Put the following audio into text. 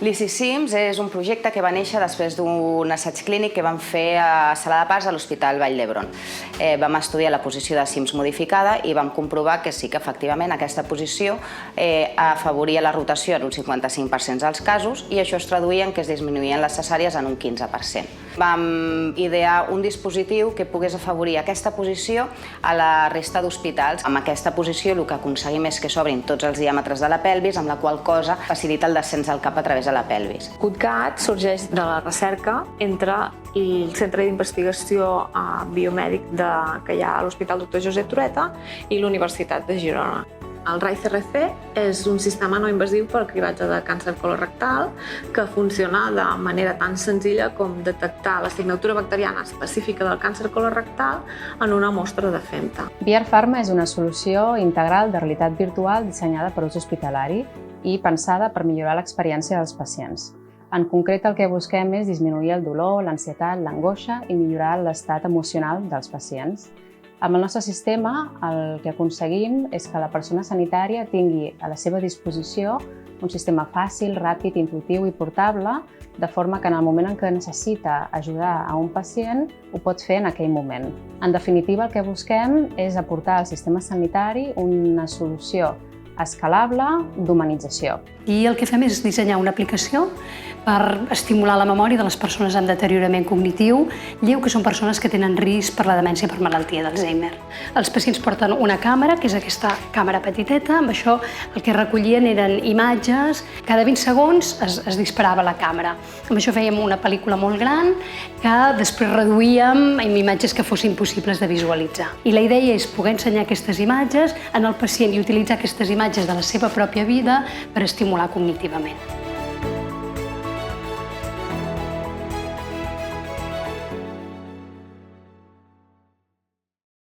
L'ICI-SIMS és un projecte que va néixer després d'un assaig clínic que vam fer a Sala de Pas a l'Hospital Vall d'Hebron. Vam estudiar la posició de SIMS modificada i vam comprovar que sí que efectivament aquesta posició afavoria la rotació en un 55% dels casos i això es traduïa en que es disminuïen les cesàries en un 15%. Vam idear un dispositiu que pogués afavorir aquesta posició a la resta d'hospitals. Amb aquesta posició el que aconseguim és que s'obrin tots els diàmetres de la pelvis, amb la qual cosa facilita el descens del cap a través de la pelvis. CUTCAT sorgeix de la recerca entre el Centre d'Investigació Biomèdic que hi ha a l'Hospital Dr. Josep Trueta i l'Universitat de Girona. El RAI-CRC és un sistema no invasiu per cribatge de càncer colorectal que funciona de manera tan senzilla com detectar la signatura bacteriana específica del càncer colorectal en una mostra de femta. VR Pharma és una solució integral de realitat virtual dissenyada per ús hospitalari i pensada per millorar l'experiència dels pacients. En concret, el que busquem és disminuir el dolor, l'ansietat, l'angoixa i millorar l'estat emocional dels pacients. Amb el nostre sistema, el que aconseguim és que la persona sanitària tingui a la seva disposició un sistema fàcil, ràpid, intuïtiu i portable, de forma que en el moment en què necessita ajudar a un pacient, ho pot fer en aquell moment. En definitiva, el que busquem és aportar al sistema sanitari una solució escalable d'humanització. I el que fem és dissenyar una aplicació per estimular la memòria de les persones amb deteriorament cognitiu lleu, que són persones que tenen risc per la demència per malaltia d'Alzheimer. Els pacients porten una càmera, que és aquesta càmera petiteta, amb això el que recollien eren imatges, cada 20 segons es disparava la càmera. Amb això fèiem una pel·lícula molt gran que després reduïem en imatges que fossin possibles de visualitzar. I la idea és poder ensenyar aquestes imatges al pacient i utilitzar aquestes imatges de la seva pròpia vida per estimular cognitivament.